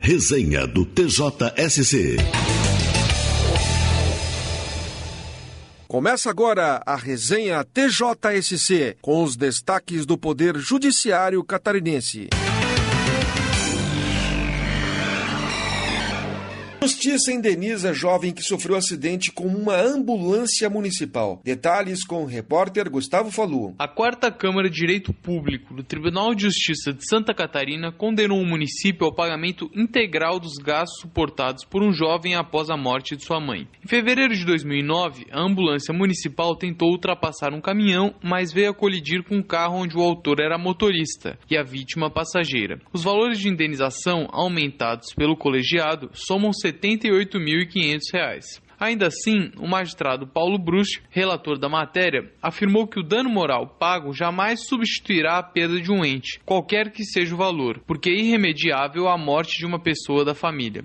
Resenha do TJSC. Começa agora a Resenha TJSC, com os destaques do Poder Judiciário Catarinense. Justiça indeniza jovem que sofreu acidente com uma ambulância municipal. Detalhes com o repórter Gustavo Falu. A 4ª Câmara de Direito Público do Tribunal de Justiça de Santa Catarina condenou o município ao pagamento integral dos gastos suportados por um jovem após a morte de sua mãe. Em fevereiro de 2009, a ambulância municipal tentou ultrapassar um caminhão, mas veio a colidir com um carro onde o autor era motorista e a vítima passageira. Os valores de indenização aumentados pelo colegiado somam R$ 78.500. Ainda assim, o magistrado Paulo Bruch, relator da matéria, afirmou que o dano moral pago jamais substituirá a perda de um ente, qualquer que seja o valor, porque é irremediável a morte de uma pessoa da família.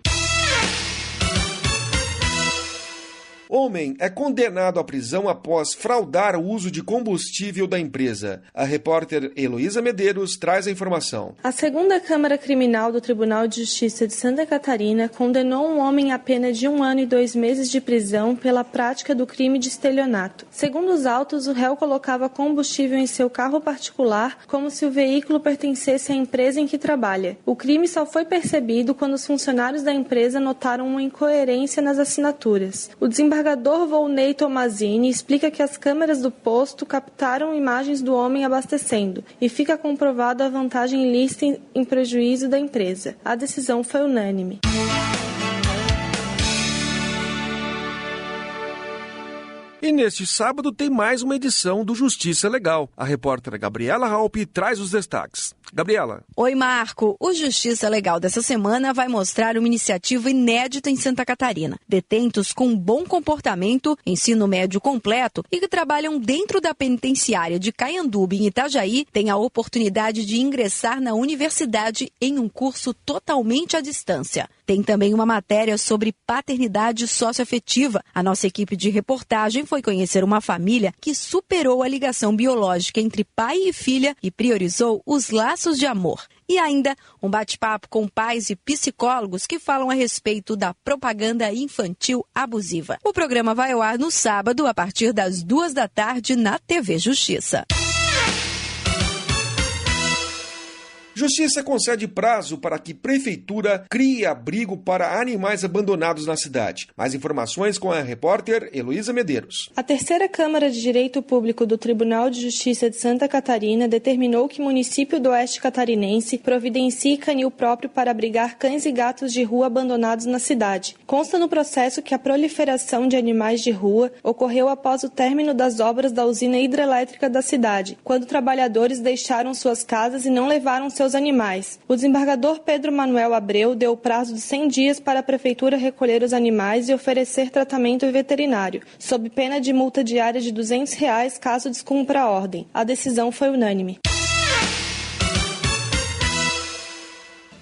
Homem é condenado à prisão após fraudar o uso de combustível da empresa. A repórter Heloísa Medeiros traz a informação. A 2ª Câmara Criminal do Tribunal de Justiça de Santa Catarina condenou um homem a pena de 1 ano e 2 meses de prisão pela prática do crime de estelionato. Segundo os autos, o réu colocava combustível em seu carro particular como se o veículo pertencesse à empresa em que trabalha. O crime só foi percebido quando os funcionários da empresa notaram uma incoerência nas assinaturas. O desembargador Volney Tomazini explica que as câmeras do posto captaram imagens do homem abastecendo e fica comprovada a vantagem ilícita em prejuízo da empresa. A decisão foi unânime. E neste sábado tem mais uma edição do Justiça Legal. A repórter Gabriela Halpe traz os destaques. Gabriela. Oi, Marco. O Justiça Legal dessa semana vai mostrar uma iniciativa inédita em Santa Catarina. Detentos com bom comportamento, ensino médio completo e que trabalham dentro da penitenciária de Caianduba, em Itajaí, têm a oportunidade de ingressar na universidade em um curso totalmente à distância. Tem também uma matéria sobre paternidade socioafetiva. A nossa equipe de reportagem foi conhecer uma família que superou a ligação biológica entre pai e filha e priorizou os laços de amor. E ainda um bate-papo com pais e psicólogos que falam a respeito da propaganda infantil abusiva. O programa vai ao ar no sábado, a partir das 14h na TV Justiça. Justiça concede prazo para que Prefeitura crie abrigo para animais abandonados na cidade. Mais informações com a repórter Heloísa Medeiros. A 3ª Câmara de Direito Público do Tribunal de Justiça de Santa Catarina determinou que o município do Oeste Catarinense providencie canil próprio para abrigar cães e gatos de rua abandonados na cidade. Consta no processo que a proliferação de animais de rua ocorreu após o término das obras da usina hidrelétrica da cidade, quando trabalhadores deixaram suas casas e não levaram seus animais. O desembargador Pedro Manuel Abreu deu prazo de 100 dias para a Prefeitura recolher os animais e oferecer tratamento veterinário, sob pena de multa diária de R$ 200 caso descumpra a ordem. A decisão foi unânime.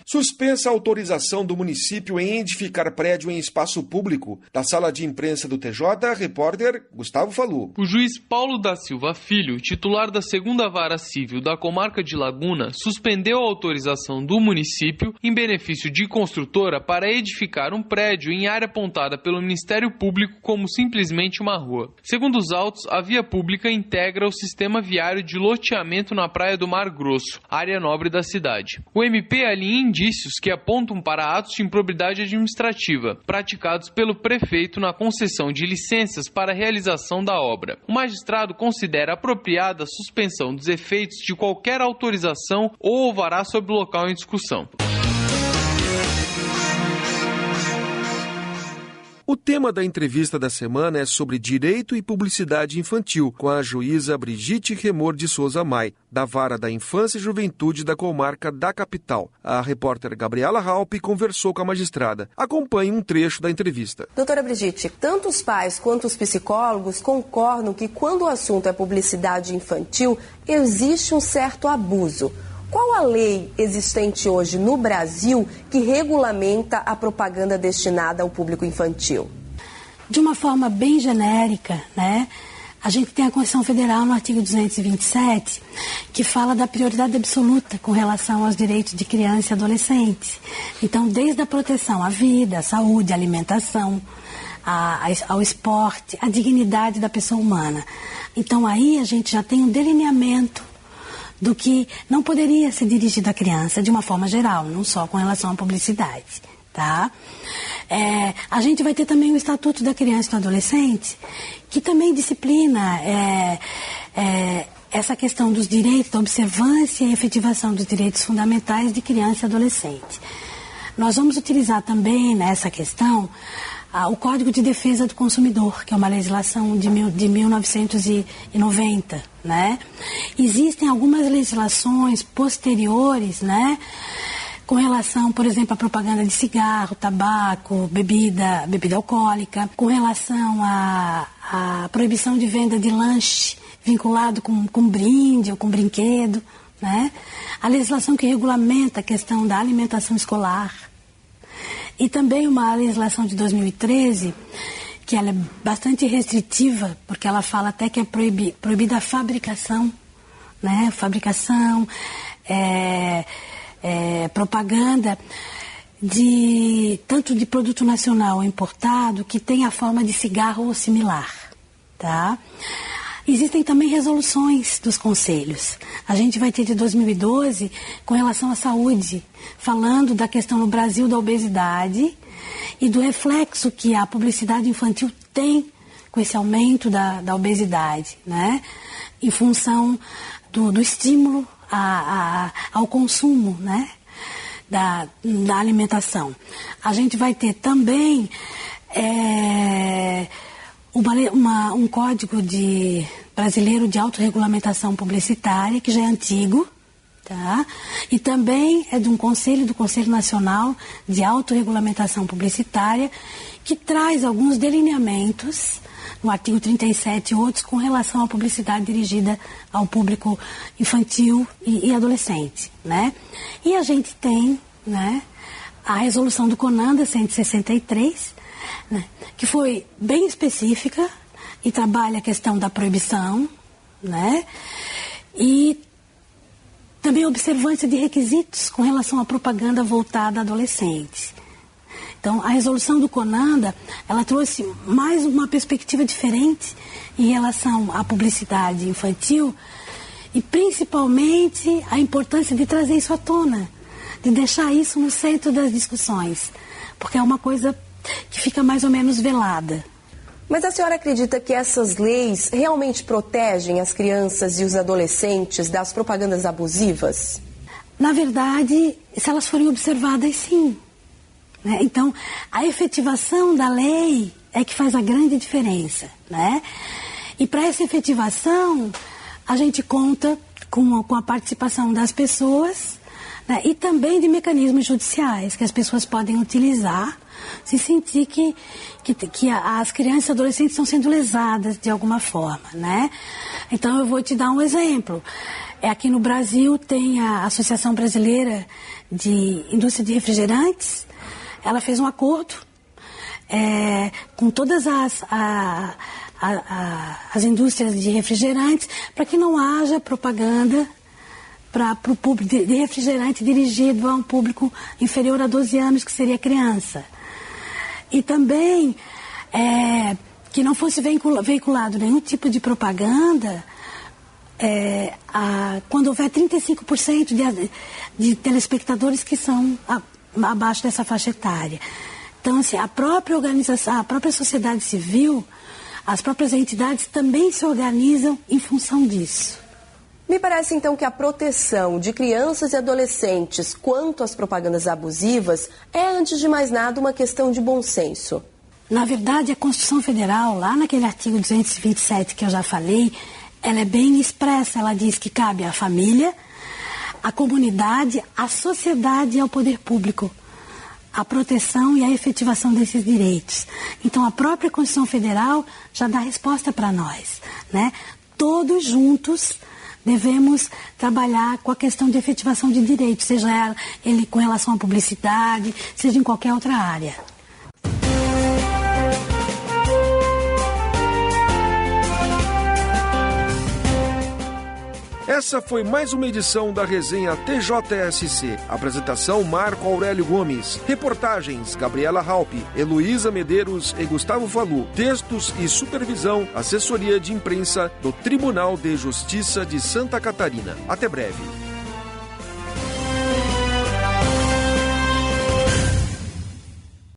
Suspensa a autorização do município em edificar prédio em espaço público. Da sala de imprensa do TJ, repórter Gustavo Falu. O juiz Paulo da Silva Filho, titular da 2ª Vara Civil da Comarca de Laguna, suspendeu a autorização do município em benefício de construtora para edificar um prédio em área apontada pelo Ministério Público como simplesmente uma rua. Segundo os autos, a via pública integra o sistema viário de loteamento na Praia do Mar Grosso, área nobre da cidade. O MP alinha indícios que apontam para atos de improbidade administrativa praticados pelo prefeito na concessão de licenças para a realização da obra. O magistrado considera apropriada a suspensão dos efeitos de qualquer autorização ou alvará sobre o local em discussão. O tema da entrevista da semana é sobre direito e publicidade infantil, com a juíza Brigitte Remor de Souza Mai, da Vara da Infância e Juventude da Comarca da Capital. A repórter Gabriela Halpe conversou com a magistrada. Acompanhe um trecho da entrevista. Doutora Brigitte, tanto os pais quanto os psicólogos concordam que quando o assunto é publicidade infantil, existe um certo abuso. Qual a lei existente hoje no Brasil que regulamenta a propaganda destinada ao público infantil? De uma forma bem genérica, né? A gente tem a Constituição Federal no artigo 227, que fala da prioridade absoluta com relação aos direitos de criança e adolescente. Então, desde a proteção à vida, à saúde, à alimentação, ao esporte, à dignidade da pessoa humana. Então, aí a gente já tem um delineamento do que não poderia ser dirigido à criança de uma forma geral, não só com relação à publicidade. Tá? A gente vai ter também o Estatuto da Criança e do Adolescente, que também disciplina essa questão dos direitos, da observância e efetivação dos direitos fundamentais de criança e adolescente. Nós vamos utilizar também nessa questão o Código de Defesa do Consumidor, que é uma legislação de 1990, né? Existem algumas legislações posteriores, né? Com relação, por exemplo, à propaganda de cigarro, tabaco, bebida alcoólica, com relação à proibição de venda de lanche vinculado com brinde ou com brinquedo, né? A legislação que regulamenta a questão da alimentação escolar. E também uma legislação de 2013, que ela é bastante restritiva, porque ela fala até que é proibida a fabricação, né? Fabricação, propaganda tanto de produto nacional ou importado que tem a forma de cigarro ou similar, tá? Existem também resoluções dos conselhos. A gente vai ter de 2012 com relação à saúde, falando da questão no Brasil da obesidade e do reflexo que a publicidade infantil tem com esse aumento da obesidade, né? Em função do estímulo ao consumo, né? Da alimentação. A gente vai ter também um código brasileiro de autorregulamentação publicitária, que já é antigo, tá? E também é do Conselho Nacional de Autorregulamentação Publicitária, que traz alguns delineamentos no artigo 37 e outros com relação à publicidade dirigida ao público infantil e adolescente, né? E a gente tem, né, a resolução do CONANDA 163, né, que foi bem específica e trabalha a questão da proibição, né, e também a observância de requisitos com relação à propaganda voltada a adolescentes. Então, a resolução do CONANDA, ela trouxe mais uma perspectiva diferente em relação à publicidade infantil e principalmente a importância de trazer isso à tona, de deixar isso no centro das discussões, porque é uma coisa que fica mais ou menos velada. Mas a senhora acredita que essas leis realmente protegem as crianças e os adolescentes das propagandas abusivas? Na verdade, se elas forem observadas, sim. Né? Então, a efetivação da lei é que faz a grande diferença, né? E para essa efetivação, a gente conta com a participação das pessoas, né? E também de mecanismos judiciais que as pessoas podem utilizar se sentir que as crianças e adolescentes estão sendo lesadas de alguma forma, né? Então, eu vou te dar um exemplo. Aqui no Brasil tem a Associação Brasileira de Indústria de Refrigerantes. Ela fez um acordo com todas as indústrias de refrigerantes para que não haja propaganda para o público de refrigerante dirigido a um público inferior a 12 anos, que seria criança. E também que não fosse veiculado nenhum tipo de propaganda quando houver 35% de telespectadores que são abaixo dessa faixa etária. Então, assim, a própria organização, a própria sociedade civil, as próprias entidades também se organizam em função disso. Me parece, então, que a proteção de crianças e adolescentes quanto às propagandas abusivas é, antes de mais nada, uma questão de bom senso. Na verdade, a Constituição Federal, lá naquele artigo 227 que eu já falei, ela é bem expressa. Ela diz que cabe à família, à comunidade, à sociedade e ao poder público a proteção e a efetivação desses direitos. Então, a própria Constituição Federal já dá resposta para nós, né? Todos juntos devemos trabalhar com a questão de efetivação de direitos, seja ele com relação à publicidade, seja em qualquer outra área. Essa foi mais uma edição da resenha TJSC. Apresentação Marco Aurélio Gomes. Reportagens Gabriela Halpe, Heloísa Medeiros e Gustavo Falu. Textos e supervisão, assessoria de imprensa do Tribunal de Justiça de Santa Catarina. Até breve.